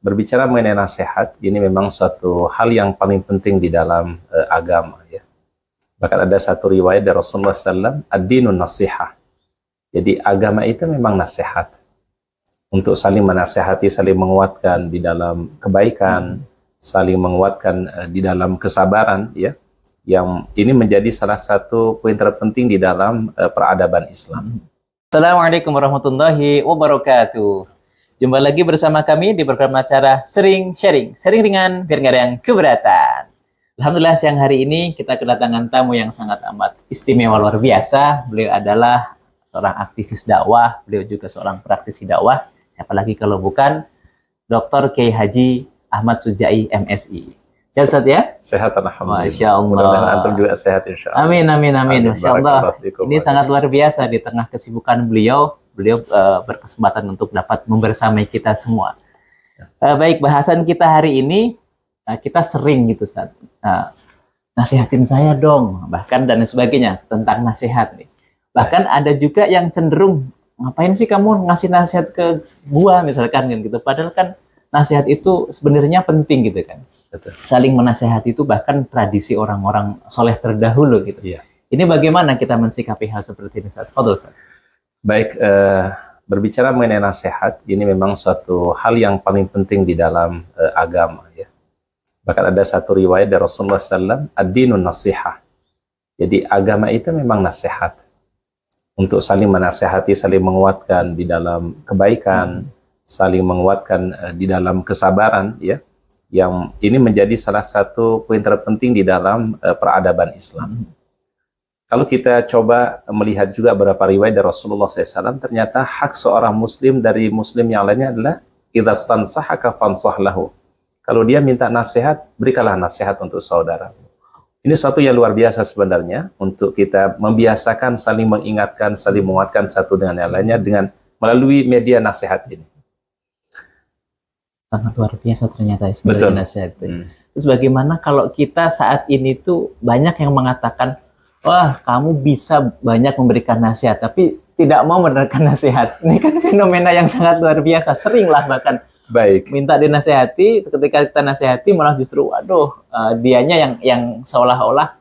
Berbicara mengenai nasihat, ini memang suatu hal yang paling penting di dalam agama. Ya. Bahkan ada satu riwayat dari Rasulullah SAW, ad-dinun nasihah. Jadi agama itu memang nasihat. Untuk saling menasihati, saling menguatkan di dalam kebaikan, saling menguatkan di dalam kesabaran. Ya. Yang ini menjadi salah satu poin terpenting di dalam peradaban Islam. Assalamualaikum warahmatullahi wabarakatuh. Jumpa lagi bersama kami di program acara Sering Sharing. Sering ringan biar nggak ada yang keberatan. Alhamdulillah siang hari ini kita kedatangan tamu yang sangat amat istimewa luar biasa. Beliau adalah seorang aktivis dakwah, beliau juga seorang praktisi dakwah. Siapa lagi kalau bukan Dr. Kiai Haji Ahmad Sujai MSI. Sehat ya? Sehat alhamdulillah. Masya Allah. Mudah-mudahan antum juga sehat insya Allah. Amin, amin, amin. Masya Allah. Ini sangat luar biasa di tengah kesibukan beliau. Beliau berkesempatan untuk dapat membersamai kita semua. Baik, bahasan kita hari ini, kita sering gitu, Ustaz. Nasihatin saya dong, bahkan dan sebagainya tentang nasihat nih. Bahkan ada juga yang cenderung, ngapain sih kamu ngasih nasihat ke gua misalkan gitu. Padahal kan nasihat itu sebenarnya penting gitu kan. Betul. Saling menasehati itu bahkan tradisi orang-orang soleh terdahulu gitu. Iya. Ini bagaimana kita mensikapi hal seperti ini, Ustaz? Fadhol, Ustaz. Baik, berbicara mengenai nasihat, ini memang suatu hal yang paling penting di dalam agama. Ya. Bahkan ada satu riwayat dari Rasulullah SAW, ad-dinun nasihah. Jadi agama itu memang nasihat. Untuk saling menasehati, saling menguatkan di dalam kebaikan, saling menguatkan di dalam kesabaran. Ya. Yang ini menjadi salah satu poin terpenting di dalam peradaban Islam. Kalau kita coba melihat juga beberapa riwayat dari Rasulullah SAW, ternyata hak seorang muslim dari muslim yang lainnya adalah idza stansahaka fansah lahu. Kalau dia minta nasihat, berikanlah nasihat untuk saudara. Ini suatu yang luar biasa sebenarnya untuk kita membiasakan saling mengingatkan, saling menguatkan satu dengan yang lainnya dengan melalui media nasihat ini. Sangat luar biasa ternyata sebenarnya nasihat. Terus bagaimana kalau kita saat ini tuh banyak yang mengatakan, wah, kamu bisa banyak memberikan nasihat, tapi tidak mau mendengarkan nasihat. Ini kan fenomena yang sangat luar biasa. Seringlah bahkan minta dinasehati, ketika kita nasihati malah justru, waduh, dianya yang seolah-olah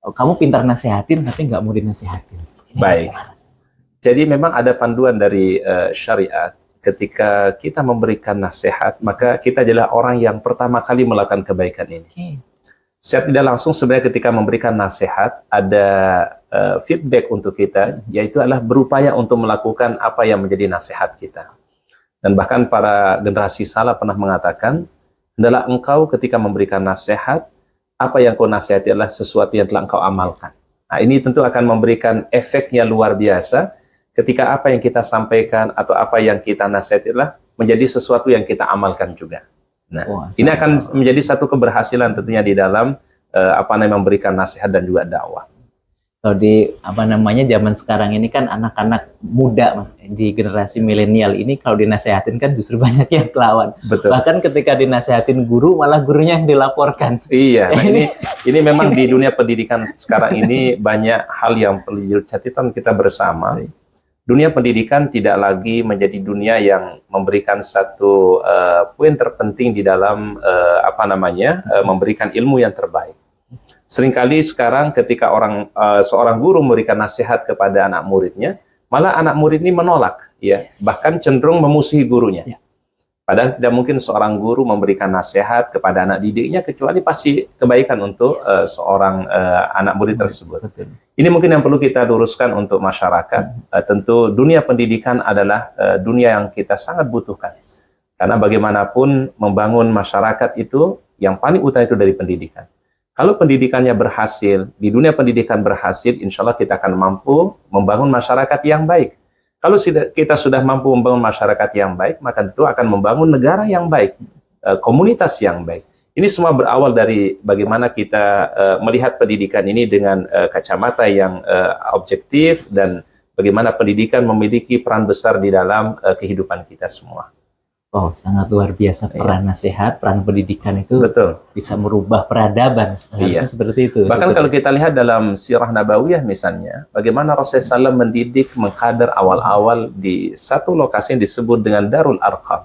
kamu pintar nasihatin, tapi nggak mau dinasehatin. Baik. Jadi memang ada panduan dari syariat. Ketika kita memberikan nasihat, maka kita adalah orang yang pertama kali melakukan kebaikan ini. Secara tidak langsung sebenarnya ketika memberikan nasihat ada feedback untuk kita, yaitu adalah berupaya untuk melakukan apa yang menjadi nasihat kita. Dan bahkan para generasi salah pernah mengatakan, adalah engkau ketika memberikan nasihat, apa yang kau nasihati adalah sesuatu yang telah engkau amalkan. Nah, ini tentu akan memberikan efeknya luar biasa ketika apa yang kita sampaikan atau apa yang kita nasihati adalah menjadi sesuatu yang kita amalkan juga. Nah, ini akan menjadi satu keberhasilan tentunya di dalam memberikan nasihat dan juga dakwah. Kalau di zaman sekarang ini kan anak-anak muda di generasi milenial ini kalau dinasehatin kan justru banyak yang lawan. Betul. Bahkan ketika dinasehatin guru malah gurunya yang dilaporkan. Iya, nah ini memang di dunia pendidikan sekarang ini banyak hal yang perlu jadi catatan kita bersama. Dunia pendidikan tidak lagi menjadi dunia yang memberikan satu poin terpenting di dalam memberikan ilmu yang terbaik. Seringkali sekarang ketika seorang guru memberikan nasihat kepada anak muridnya, malah anak murid ini menolak, ya, bahkan cenderung memusuhi gurunya. Padahal tidak mungkin seorang guru memberikan nasihat kepada anak didiknya kecuali pasti kebaikan untuk seorang anak murid tersebut. Ini mungkin yang perlu kita luruskan untuk masyarakat. Tentu dunia pendidikan adalah dunia yang kita sangat butuhkan. Karena bagaimanapun membangun masyarakat itu yang paling utama itu dari pendidikan. Kalau pendidikannya berhasil, di dunia pendidikan berhasil, insya Allah kita akan mampu membangun masyarakat yang baik. Kalau kita sudah mampu membangun masyarakat yang baik, maka tentu akan membangun negara yang baik, komunitas yang baik. Ini semua berawal dari bagaimana kita melihat pendidikan ini dengan kacamata yang objektif dan bagaimana pendidikan memiliki peran besar di dalam kehidupan kita semua. Oh, sangat luar biasa peran nasihat, peran pendidikan itu bisa merubah peradaban. Seperti itu. Bahkan kalau kita lihat dalam sirah nabawiyah misalnya, bagaimana Rasulullah SAW mendidik, mengkader awal-awal di satu lokasi yang disebut dengan Darul Arqam.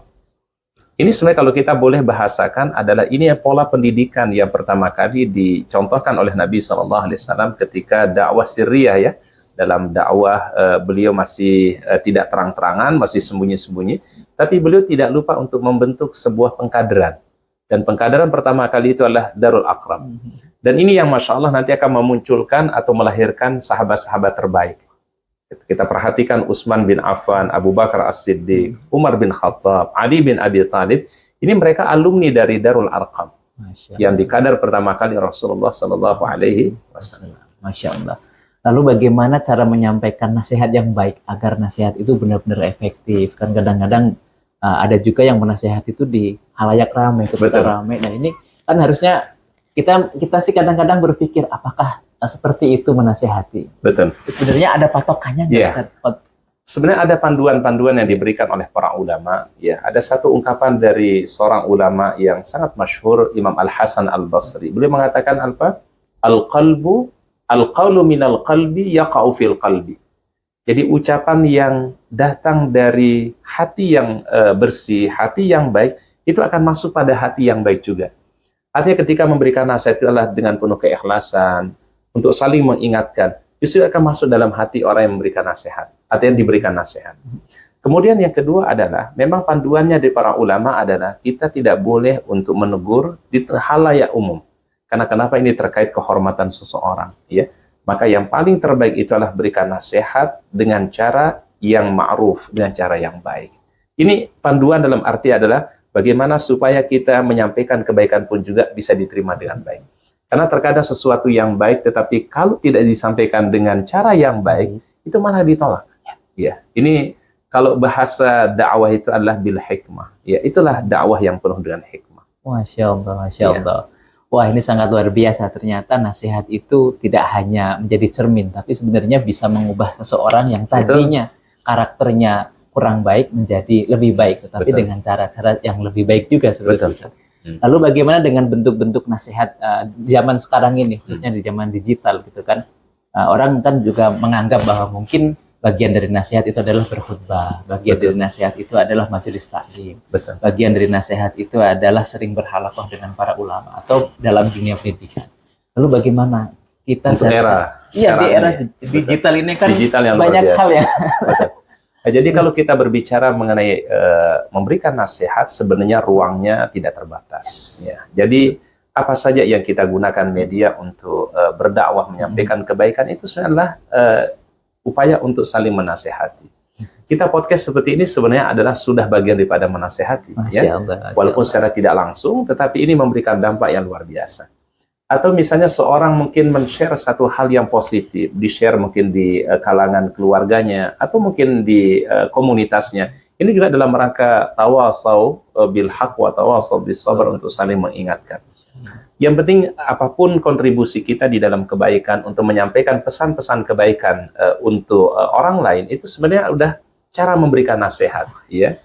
Ini sebenarnya kalau kita boleh bahasakan adalah ini pola pendidikan yang pertama kali dicontohkan oleh Nabi SAW ketika dakwah sirriyah ya. Dalam dakwah beliau masih tidak terang-terangan, masih sembunyi-sembunyi, tapi beliau tidak lupa untuk membentuk sebuah pengkaderan. Dan pengkaderan pertama kali itu adalah Darul Aqram. Dan ini yang Masya Allah nanti akan memunculkan atau melahirkan sahabat-sahabat terbaik. Kita perhatikan Utsman bin Affan, Abu Bakar As-Siddiq, Umar bin Khattab, Ali bin Abi Thalib. Ini mereka alumni dari Darul Arqam yang dikadar pertama kali Rasulullah Sallallahu Alaihi Wasallam. Masya Allah. Lalu bagaimana cara menyampaikan nasihat yang baik agar nasihat itu benar-benar efektif? Kan kadang-kadang ada juga yang menasihati itu di halayak ramai, ketika ramai. Nah ini kan harusnya kita sih kadang-kadang berpikir apakah seperti itu menasehati. Betul. Sebenarnya ada patokannya nggak? Sebenarnya ada panduan-panduan yang diberikan oleh para ulama. Ya, ada satu ungkapan dari seorang ulama yang sangat masyhur, Imam Al-Hasan Al-Basri. Beliau mengatakan apa? Al-qawlu minal qalbi yaqa'u fil qalbi. Jadi ucapan yang datang dari hati yang bersih, hati yang baik, itu akan masuk pada hati yang baik juga. Artinya ketika memberikan nasihat itu adalah dengan penuh keikhlasan, untuk saling mengingatkan, justru akan masuk dalam hati orang yang memberikan nasihat, artinya diberikan nasihat. Kemudian yang kedua adalah, memang panduannya dari para ulama adalah, kita tidak boleh untuk menegur di halayak umum. Karena kenapa? Ini terkait kehormatan seseorang. Ya. Maka yang paling terbaik itu adalah berikan nasihat dengan cara yang ma'ruf, dengan cara yang baik. Ini panduan dalam arti adalah, bagaimana supaya kita menyampaikan kebaikan pun juga bisa diterima dengan baik. Karena terkadang sesuatu yang baik, tetapi kalau tidak disampaikan dengan cara yang baik, itu malah ditolak. Ya, ini kalau bahasa dakwah itu adalah bil hikmah. Ya, itulah dakwah yang penuh dengan hikmah. Masya Allah, Masya Allah. Wah, ini sangat luar biasa. Ternyata nasihat itu tidak hanya menjadi cermin, tapi sebenarnya bisa mengubah seseorang yang tadinya karakternya kurang baik menjadi lebih baik, tetapi dengan cara-cara yang lebih baik juga sebetulnya. Lalu bagaimana dengan bentuk-bentuk nasihat zaman sekarang ini, khususnya di zaman digital gitu kan? Orang kan juga menganggap bahwa mungkin bagian dari nasihat itu adalah berkhutbah, bagian dari nasihat itu adalah majelis taklim, bagian dari nasihat itu adalah sering berhalakoh dengan para ulama atau dalam dunia pendidikan. Lalu bagaimana kita di era digital ini kan yang banyak hal ya. Jadi kalau kita berbicara mengenai memberikan nasihat, sebenarnya ruangnya tidak terbatas. Ya. Jadi apa saja yang kita gunakan media untuk berdakwah, menyampaikan kebaikan, itu adalah upaya untuk saling menasehati. Kita podcast seperti ini sebenarnya adalah sudah bagian daripada menasehati. Ya? Walaupun secara tidak langsung, tetapi ini memberikan dampak yang luar biasa. Atau misalnya seorang mungkin men-share satu hal yang positif, di-share mungkin di kalangan keluarganya, atau mungkin di komunitasnya. Ini juga dalam rangka tawasau bil haq wa tawasau bis sabr, untuk saling mengingatkan. Yang penting apapun kontribusi kita di dalam kebaikan, untuk menyampaikan pesan-pesan kebaikan untuk orang lain, itu sebenarnya udah cara memberikan nasihat, ya.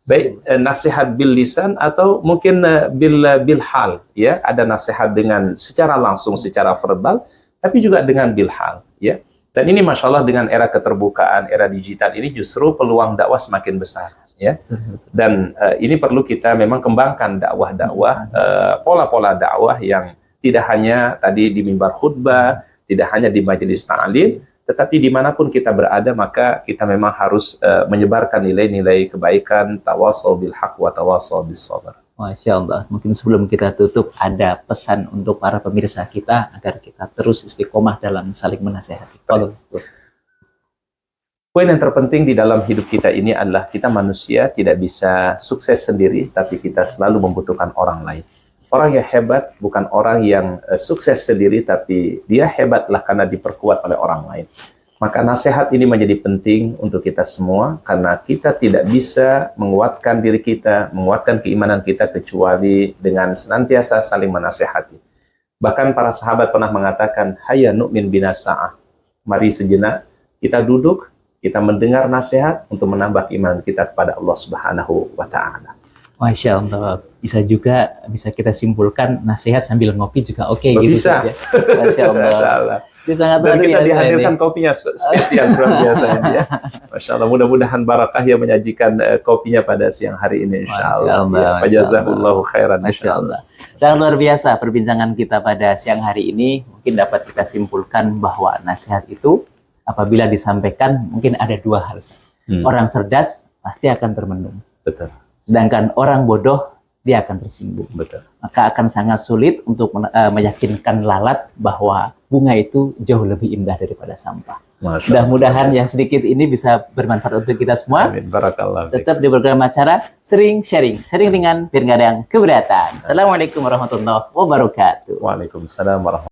Baik nasihat bil lisan atau mungkin bil hal, ya, ada nasihat dengan secara langsung, secara verbal, tapi juga dengan bil hal, ya. Dan ini Masya Allah dengan era keterbukaan, era digital ini justru peluang dakwah semakin besar, ya. Dan ini perlu kita memang kembangkan dakwah-dakwah, pola-pola dakwah yang tidak hanya tadi di mimbar khutbah, tidak hanya di majelis ta'lim, tetapi dimanapun kita berada, maka kita memang harus menyebarkan nilai-nilai kebaikan, tawasau bil haq wa tawasau bis sabr. Masya Allah. Mungkin sebelum kita tutup, ada pesan untuk para pemirsa kita agar kita terus istiqomah dalam saling menasehati. Poin yang terpenting di dalam hidup kita ini adalah kita manusia tidak bisa sukses sendiri, tapi kita selalu membutuhkan orang lain. Orang yang hebat bukan orang yang sukses sendiri, tapi dia hebatlah karena diperkuat oleh orang lain. Maka nasihat ini menjadi penting untuk kita semua, karena kita tidak bisa menguatkan diri kita, menguatkan keimanan kita, kecuali dengan senantiasa saling menasehati. Bahkan para sahabat pernah mengatakan, hayya nu'min binasa'ah. Mari sejenak kita duduk, kita mendengar nasihat untuk menambah keimanan kita kepada Allah Subhanahu wa Ta'ala. Masya Allah. bisa juga bisa kita simpulkan nasihat sambil ngopi juga oke Oh, gitu. bisa. Saja. Masya Allah. Masya Allah. Itu sangat Dan luar kita biasa dihadirkan ini. kopinya spesial luar biasa ini ya. Masya Allah, mudah-mudahan Barakah yang menyajikan kopinya pada siang hari ini insya Masya Allah. Allah, Ya, Masya Fajazakallahu khairan Masya insya Allah. Allah. Sangat luar biasa perbincangan kita pada siang hari ini. Mungkin dapat kita simpulkan bahwa nasihat itu apabila disampaikan mungkin ada dua hal. Orang cerdas pasti akan termenung. Betul, Sedangkan orang bodoh dia akan tersinggung. betul. Maka akan sangat sulit untuk meyakinkan lalat bahwa bunga itu jauh lebih indah daripada sampah. Masya Allah. Mudah-mudahan yang sedikit ini bisa bermanfaat untuk kita semua. Amin. Barakallah. Tetap di program acara sering sharing ringan biar nggak ada yang keberatan. Assalamualaikum warahmatullahi wabarakatuh. Waalaikumsalam warahmatullahi